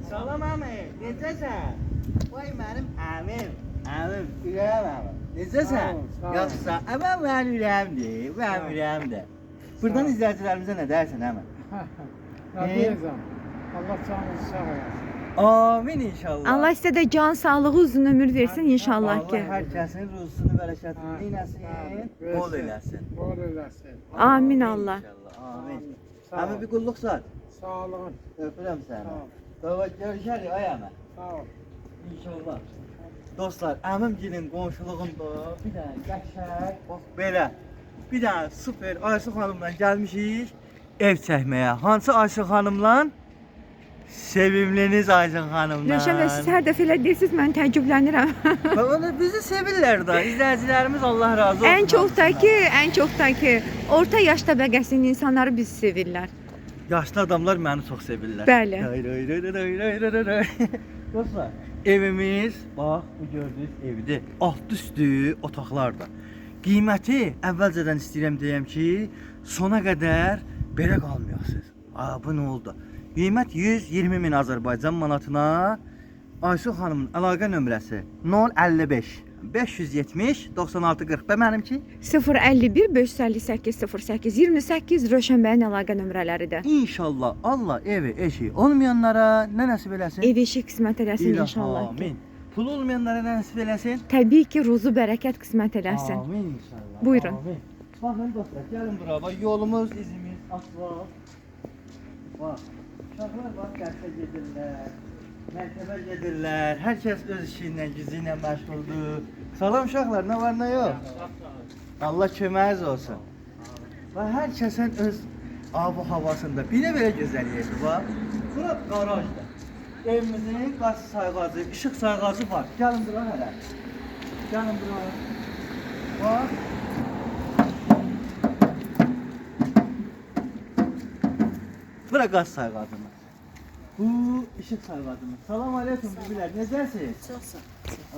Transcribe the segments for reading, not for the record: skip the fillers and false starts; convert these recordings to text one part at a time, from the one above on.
Salam əmi, necəsən? Vay mənim əmim, ürəyim əmim. Necəsən? Sağ ol. Yaxşısan? Əmə mənim ürəyimdir, mənim ürəyimdir. Buradan izləyicilərimizə nə dərsən əmi? Ne diyeceğim? Allah canınızı sağ olasın. Amin inşallah. Allah sizə də can sağlığı, uzun ömür versin inşallah Allah ki. hər kəsin ruzusunu, bərəkətini eləsin, bol eləsin. Bol eləsin. Amin Allah. İnşallah, amin. Sağ ol. Əmi bir qulluq sat. Sağlığın. Öpürəm Sağ səni. ol. Dava görüşərik ay əmi. Sağ ol. İnşallah. Dostlar, əmimgilin qonşuluğunda bir dənə qəşəng, bax belə, bir dənə super Ayşə xanımla gəlmişik ev çəkməyə. Hansı Ayşə xanımla? Sevimliniz Ayşə xanımla. Rövşən bəy, siz hər dəfə elə deyirsiniz, mən təəccüblənirəm. Və onu bizi sevirlər də, izləyicilərimiz Allah razı olsun. Ən çox da ki, orta yaş təbəqəsinin insanları bizi sevirlər. Yaşlı adamlar məni çox sevirlər. Bəli. Dostlar, evimiz, bax, bu gördüyünüz evdir. Alt üstü otaqlarda. Qiyməti əvvəlcədən istəyirəm deyəm ki, sona qədər belə qalmayasınız. Bu nə oldu? Qiymət 120 min Azərbaycan manatına. Ayşə xanımın əlaqə nömrəsi 055 570 96 40 və mənimki 051 558 08 28 Rövşən bəyin əlaqə nömrələridir. İnşallah Allah evi, eşi olmayanlara nə nəsib eləsin? Ev eşik qismət eləsin inşallah ki. Amin. Pul olmayanlara nə nəsib eləsin? Təbii ki, ruzu bərəkət qismət eləsin. Amin inşallah. Buyurun. Amin. Baxın dostlar, gəlin bura. Bax yolumuz, izimiz asfalt. Bax, uşaqlar bax dərsə gedirlər, məktəbə gedirlər. Hər kəs öz işi ilə, gücü ilə məşğuldur. Salam uşaqlar, nə var, nə yox? Allah köməyiniz olsun. Və hər kəsin öz ab-ı havasında bir də belə gözəlliyidir. Bax, bura qarajdır. Evimizin qaz sayğacı, işıq sayğacı var. Gəlin bura hələ. Gəlin bura. Bax. Bura qaz sayğacımız. Bu işıq sayğacımız. Salam aleyküm bibilər, necəsiniz? Çox sağ ol.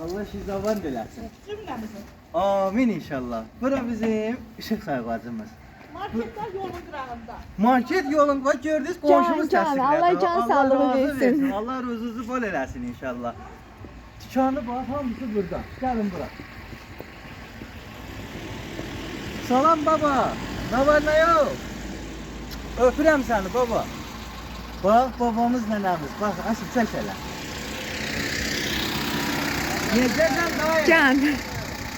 Allah şizavan diləsin. Cümləmizin. Amin inşallah. Bura bizim işıq sayğacımız. Marketlər yolun qırağında. Market yolunda gördünüz qonşumuz Can, təsdiqlədi. Allah can sağlığı razı versin. Allah ruzunuzu bol eləsin inşallah. Dükanı bax, hamısı burada. Gəlin bura. Salam baba. Nə var, nə yox? Öpürəm səni baba. Bax, babamız nənəmiz. Bax, əsl çək elə. Necəsən dayı? Can,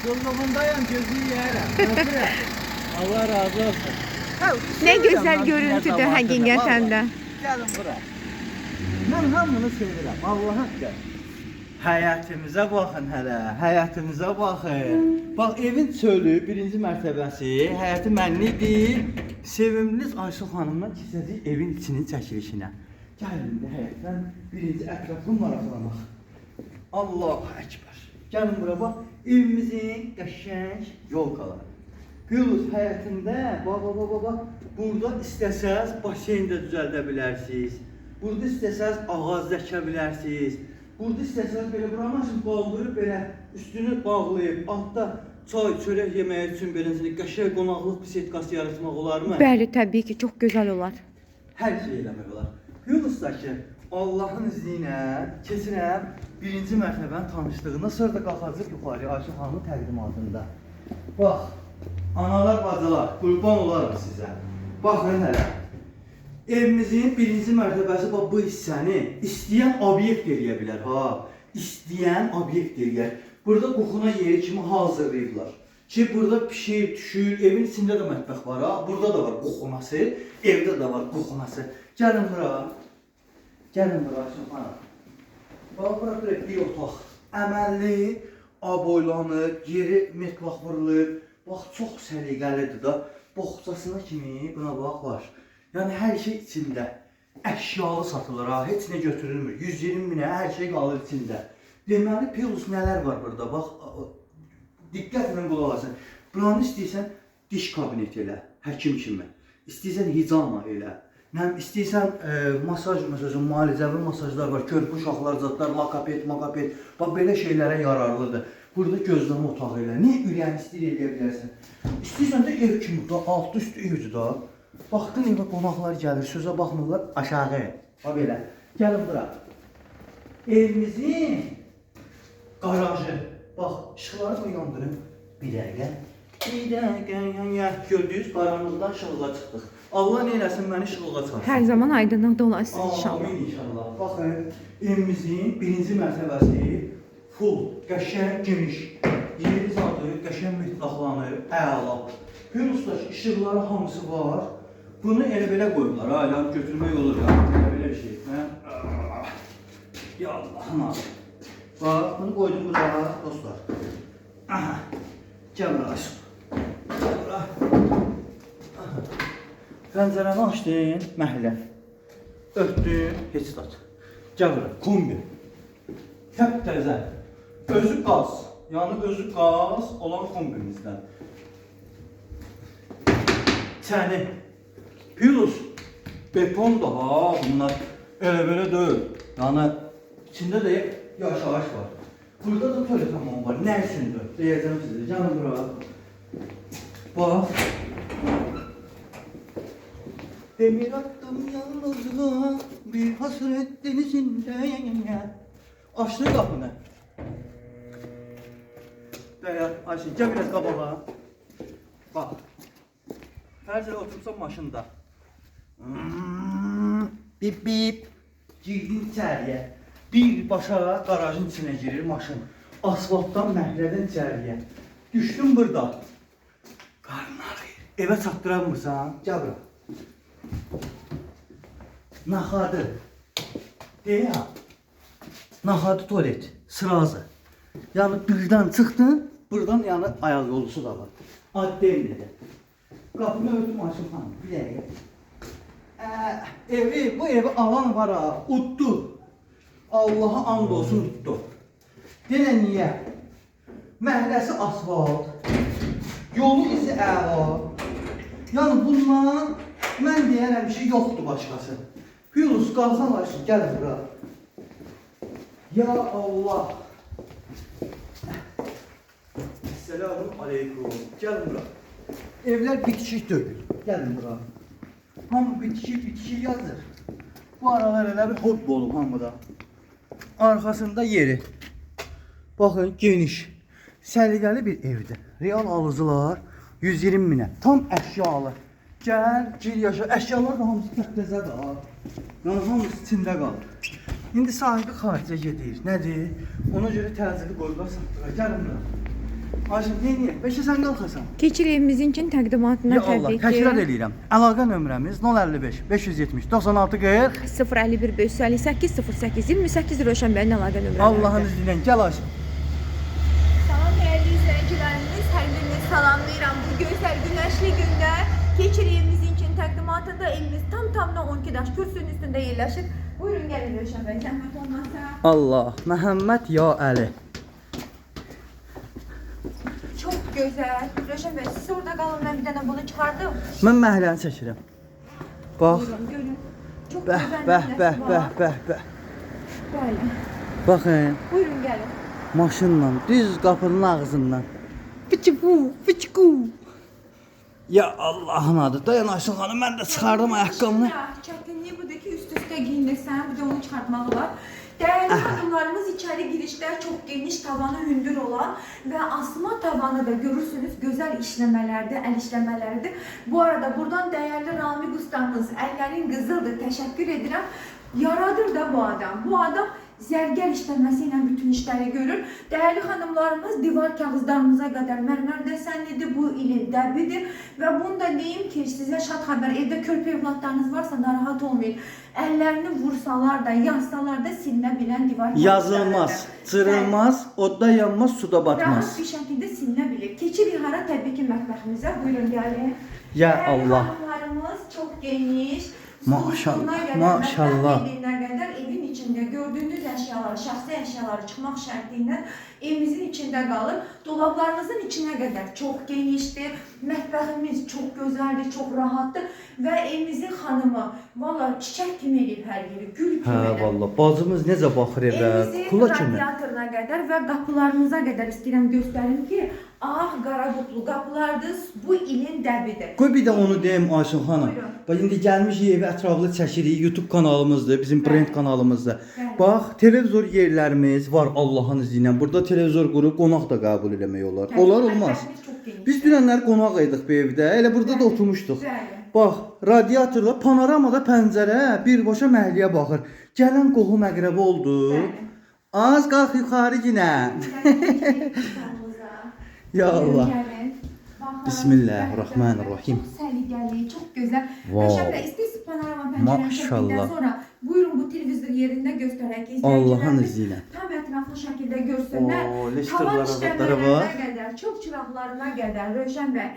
Yolluğundayım, gözü yiyərəm. Öpürəm. Allah razı olsun. nə gözəl görüntüdür həqiqətən də. Gəlin bura. Mən hamını sevirəm. Allah haqqı. Həyatımıza baxın hələ. Həyatımıza baxın. Bax evin çölü, birinci mərtəbəsi, həyəti mənlidir. Sevimliniz Ayşə xanımla keçəcək evin içinin çəkilişinə. Gəlin indi həyətdən birinci ətraflı maraqlamaq. Allahu Əkbər. Gəlin bura bax. Evimizin qəşəng yolkaları. Qılız həyətində, bax, burada istəsəz basen də düzəldə bilərsiniz. Burada istəsəz ağac dəkə bilərsiniz. Burada istəsəz belə buranın üçün qaldırıb belə üstünü bağlayıb, altda çay, çörək yeməyi üçün beləsini qəşəng qonaqlıq bisetkası yaratmaq olarmı? Bəli, təbii ki, çox gözəl olar. Hər şey eləmək olar. Yunusdakı Allahın izni ilə keçirəm birinci mərtəbənin tanışdığına, sonra da qalxacaq yuxarı Ayşə xanımın təqdimatında. Bax, analar, bacılar, qurban olarım sizə. Baxın hələ. Evimizin birinci mərtəbəsi bax bu hissəni istəyən obyekt eləyə bilər, ha. İstəyən obyekt eləyər. Burada qoxuna yeri kimi hazırlayıblar. Ki burada pişir, düşür, evin içində də mətbəx var, ha. Burada da var qoxunası, evdə də var qoxunası. Gəlin bura. Gəlin bura, şəfana. Bax, bura bir otaq. Əməlli, aboylanır, geri metvax vurulur. Bax, çox səliqəlidir da. Boxçasına kimi buna bax var. Yəni hər şey içində. Əşyalı satılır ha, heç nə götürülmür. 120 minə hər şey qalır içində. Deməli, plus nələr var burada, bax. Diqqətlə qulaq asın. Buranı istəyirsən diş kabineti elə, həkim kimi. İstəyirsən hicamla elə. İstəyirsən masaj, məsələn, müalicəvi masajlar var, körpü uşaqlar, zadlar, lakapet, makapet. Bax, belə şeylərə yararlıdır. Burada gözləmə otağı elə. Niyə ürəyəni istəyir eləyə bilərsən? İstəyirsən də ev kimi, alt üstü evdir da. Baxdın evə qonaqlar gəlir, sözə baxmırlar, aşağı. Bax belə. Gəlin bura. evimizin garajı. Bax, işıqları da yandırım. Bir dəqiqə. Gördünüz, qaranlıqdan işıqlığa çıxdıq. Allah neyləsin, məni işıqlığa çıxarsın. Hər zaman aydınlıq da olasınız inşallah. Amin inşallah. Baxın, evimizin birinci mərtəbəsi full, qəşəng, geniş. Yeri zadı, qəşəng mütləqlanır, əla. Hülusdakı işıqları hamısı var. Bunu elə-belə qoyublar, ha, yəni götürmək olur ya, elə-belə bir şey. Ya Allah'ım abi. Bax, bunu qoydum bura, dostlar. Aha, gəl bura aşım. Gəl bura. Pəncərəni açdın, məhlə. Örtdün, heç daç. Gəl bura, kombi. Təp təzə. Özü qaz, yəni özü qaz olan kombimizdən. Çəni. Plus, beton da ha, bunlar elə-belə deyil. Yəni, içində də yaşayış var. Burada da tuvalet hamamı var. Nə üçündür? Deyəcəm sizə. Canım bura. Bax. Demir attım yalnızlığa, bir hasret denizinde. Açdı qapını. Bəyat, Ayşin, gəl biraz qabağa. Bax. Fərz elə otursam maşında. Bip bip. Girdin içəriyə. Birbaşa qarajın içinə girir maşın. Asfaltdan məhlədən içəriyə. Düşdüm burada. Qarın ağrıyır. Evə çatdıramırsan? Gəl bura. Naxadı. Deyə. Naxadı tuvalet. Sırazı. Yəni birdən çıxdın, buradan yəni ayaq yolusu da var. Addem dedi. Qapını örtüm Ayşin xanım. Bir dəqiqə. Bu evi alan var ha, utdu. Allah'a and olsun utdu. Denə niyə? Məhəlləsi asfalt. Yolu izi əla. Yəni bundan mən deyərəm ki, yoxdur başqası. Yunus qalxan Ayşin, gəl bura. Ya Allah. Selamun aleyküm. Gəl bura. Evlər bitişik deyil. Gəlin bura. Hamı bitişik yazır. Bu aralar elə bir hobbi olub hamıda. Arxasında yeri. Baxın, geniş. Səliqəli bir evdir. Real alıcılar 120 minə. Tam əşyalı. Gəl, gir yaşa. Əşyalar da hamısı təptəzədir ha. Yəni hamısı içində qalır. İndi sahibi xaricə gedir. Nədir? Ona görə təcili qoyublar satdılar. Gəlin bura. Ayşin, neyini? Bəlkə sən qalxasan. Keçir evimizin üçün təqdimatına Ya Allah, təbii ki. təkrar eləyirəm. Əlaqə nömrəmiz 055 570 96 40. 051 558 08 28 Rövşənbəyin əlaqə nömrələri. Allah'ın izniyle gel Ayşin. Salam değerli izleyicilerimiz, her birinizi salamlayıram. Bu gözəl güneşli günde Keçir evimizin için təqdimatında evimiz tam 12 daş kürsünün üstünde yerleşir. Buyurun gelin Rövşən bəy, zəhmət olmazsa. Allah, Məhəmməd ya Əli. Çok güzel. Rövşən bəy, siz orada qalın, ben bir tane bunu çıkardım. Mən məhləni çəkirəm. Bax, Buyurun, görün. Çok bəh, güzel bəh, nəfəsi bəh, var. bəh, bəh, bəh. Böyle. Baxın, Buyurun gelin. maşınla, düz qapının ağzından. Fıçıqu, fıçıqu. Ya Allah'ın adı. Dayan Ayşin xanım, mən də çıxardım ayaqqabımı. Çətinliyi budur ki, üst-üstə giyinirsən, bir də onu çıxartmağı var. Değerli hanımlarımız içeri girişler çok geniş, tavanı hündür olan ve asma tavanı da görürsünüz güzel işlemelerde, el işlemeleridir. Bu arada buradan değerli Rami ustamız, ellerin kızıldır, teşekkür ederim. Yaradır da bu adam. Bu adam zərgər işləməsi ilə bütün işləri görür. Değerli hanımlarımız divar kağızlarımıza qədər mərmər desənlidir, bu ilin dəbidir. Və bunu da deyim ki, sizə şad xəbər, evdə körpə evlatlarınız varsa narahat olmayın. Əllərini vursalar da, yazsalar da silinə bilən divar Yazılmaz, çırılmaz, odda yanmaz, suda rahat batmaz. bir şəkildə silinə bilir. Keçir İlhara təbii ki mətbəximizə. Buyurun gəlin. Ya Değerli Allah. hanımlarımız çok geniş. Maşallah, Sonuna qədər, maşallah. mətbəx evinə qədər evin içində gördüğünüz əşyaları, şəxsi əşyaları çıxmaq şərtiyle evimizin içində qalır. Dolablarımızın içine kadar çok geniştir. Mətbəximiz çok güzeldir, çok rahatdır. Ve evimizin hanımı valla çiçek kimi eləyib hər yeri, gül kimi. Hə, eləyib. vallahi bacımız necə baxır evə, Evimizin kula kimi. radiatoruna qədər və qapılarınıza qədər istəyirəm göstərim ki, ağ qara qutlu qapılardır. Bu ilin dəbidir. Qoy bir də onu deyim Ayşun xanım. Buyurun. Bax indi gəlmişik evi ətraflı çəkirik. YouTube kanalımızdır, bizim brend Bəli. kanalımızdır. Bəli. Bax, televizor yerlərimiz var Allahın izni ilə. Burada televizor qurub qonaq da qəbul eləmək olar. Olar, olmaz. Mətbəximiz çox geniş. Biz dünənlər qonaq idik bu evdə. Elə burada da Bəli. oturmuşduq. Bəli. Bax, radiatorla panoramada pəncərə birbaşa məhəlləyə baxır. Gələn qohum əqrəbi oldu. Bəli. Az qalx yuxarı yenə. Ya Allah. Bismillahirrahmanirrahim. Çok səliqəli, çok güzel. Wow. Şəblə istəyirsiz panorama pəncərəni Maşallah. çəkdikdən sonra buyurun bu televizor yerində göstərək ki, Allahın izləyicilərimiz izni ilə. tam ətraflı şəkildə görsünlər. Oo, Tavan leştirlər işləmələrine var. qədər, çox çıraqlarına qədər Rövşən bəy,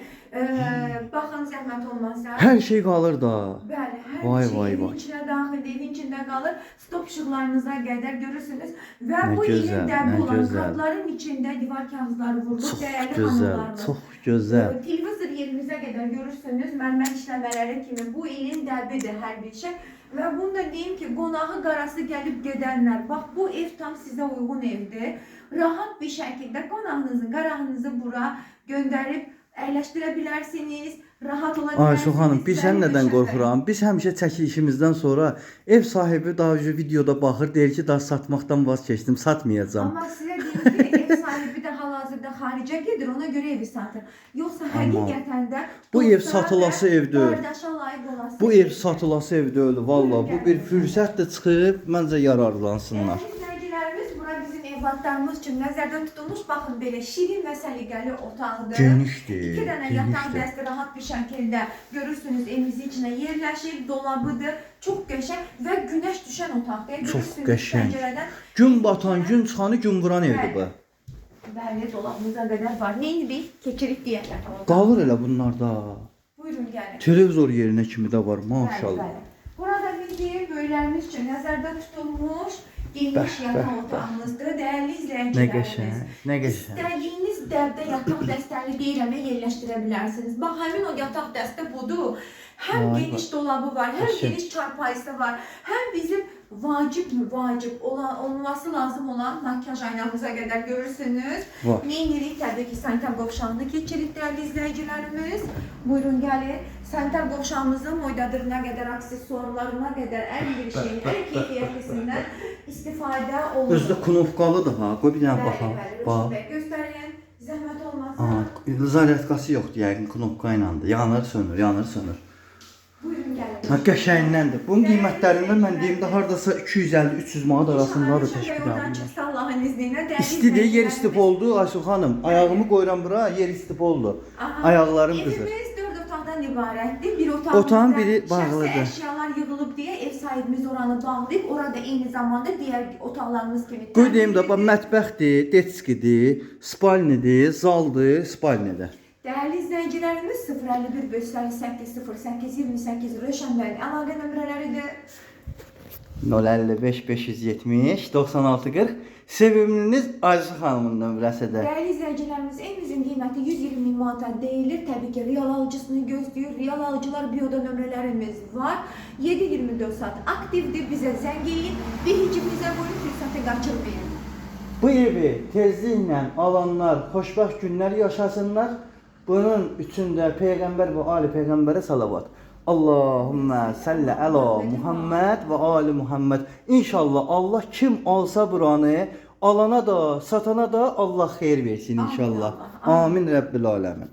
baxın zəhmət olmazsa. Hər şey qalır da. Bəli, hər Vay, şey vay, evin vay. içinə daxildir, evin içində qalır. Stop işıqlarınıza qədər görürsünüz. Və Nə bu gözəl, ilin dəbi nə olan gözəl. qapların içində divar kağızları vurulub, Çox dəyərli gözəl, xanımlarımız. çox gözəl. Televizor yerimizə qədər görürsünüz, mərmər işləmələri kimi bu ilin dəbidir hər bir şey. Və bunu da deyim ki, qonağı qarası gəlib gedənlər, bax bu ev tam sizə uyğun evdir. Rahat bir şəkildə qonağınızı, qarağınızı bura göndərib əyləşdirə bilərsiniz. Rahat ola bilərsiniz. Ayşun xanım, biz Bəli, nədən Rövşən bəy. qorxuram? Biz həmişə çəkilişimizdən sonra ev sahibi daha önce videoda baxır, deyir ki, daha satmaqdan vaz keçdim, satmayacağam. Amma sizə deyim ki, ev sahibi də hal-hazırda xaricə gedir, ona görə evi satır. Yoxsa həqiqətən də bu ev dostlara satılası və ev deyil. qardaşa layiq olası Bu ev evdir. satılası ev deyil, valla. Bu bir fürsətdir çıxıb, məncə yararlansınlar. İzləyicilərimiz bura bizim evladlarımız üçün nəzərdə tutulmuş, baxın belə şirin və səliqəli otaqdır. Genişdir, İki dənə yataq genişdir. dəsti rahat bir şəkildə görürsünüz evimizin içinə yerləşir, dolabıdır, çox qəşəng və günəş düşən otaqdır. Çox Görürsünüz qəşəng. pəncərədən. Gün batan, gün çıxanı gün vuran evdir bu. Bəli, dolabımıza qədər var. Nə indi keçirik deyərlər. Qalır elə bunlarda. Buyurun gəlin. Televizor yerinə kimi də var, Bəli, maşallah. bəli. Burada bizim böyüklərimiz üçün nəzərdə tutulmuş geniş Bəh, yataq bəh, otağımızdır. Dəyərli Nə izləyicilərimiz. qəşəng, nə qəşəng. İstədiyiniz dəbdə yataq dəstəni deyirəm və yerləşdirə bilərsiniz. Bax, həmin o yataq dəstə budur. Həm Vay, geniş dolabı var, həm Qəşəng. geniş çarpayısı var, həm bizim vacib olması lazım olan makyaj aynamıza qədər görürsünüz. Var. Neynirik təbii ki, sanitar qovşağını keçirik dəyərli izləyicilərimiz. Buyurun gəlin. Sanitar qovşağımızın moydadırına qədər, aksesuarlarına qədər ən bir şeyin, ən keyfiyyətlisindən istifadə olunur. Özdə knopkalıdır ha, qoy bir dənə Bəli, baxaq. bəli, Bax. Rövşən bəy, göstərin. Zəhmət olmasa. Aha, zaryadkası yoxdur yəqin knopka ilədir. Yanır, sönür, yanır, sönür. Buyurun gəlin. Ha, qəşəngdəndir. Bunun qiymətlərindən mən deyim də hardasa 250-300 manat arasındadır təşkil Oradan olunur. çıxsa Allahın izniyle dəyərli İstidir, yer izləyicilərimiz. istip oldu Ayşun xanım. Ayağımı qoyuram bura, yer istip oldu. Aha. Ayaqlarım qızır. Evimiz 4 otaqdan ibarətdir. Bir otağımızda Otağın biri bağlıdır. şəxsi əşyalar yığılıb deyə ev sahibimiz oranı bağlayıb. Orada eyni zamanda diğer otaqlarımız kimi. Qoy deyim də, bax, mətbəxdir, detskidir, spalnidir, zaldır, spalnidir. Dəyərli izləyicilərimiz 051 558 08 28 Rövşən bəyin əlaqə nömrələridir. 055 570 96 40 sevimliniz Ayşun xanımın nömrəsidir. Dəyərli izləyicilərimiz, evimizin qiyməti 120 min manata deyilir. Təbii ki, real alıcısını gözləyir. Real alıcılar bioda nömrələrimiz var. 7-24 saat aktivdir. Bizə zəng edin. Biricimizə buyurun, fürsəti qaçırmayın. Bu evi tezliklə alanlar xoşbəxt günlər yaşasınlar. Bunun üçün də Peyğəmbər və Ali Peyğəmbərə salavat. Allahümmə salli əla Muhammed və Ali Muhammed. İnşallah Allah kim alsa buranı, alana da, satana da Allah xeyir versin inşallah. Amin, Allah. Amin Rəbbil aləmin.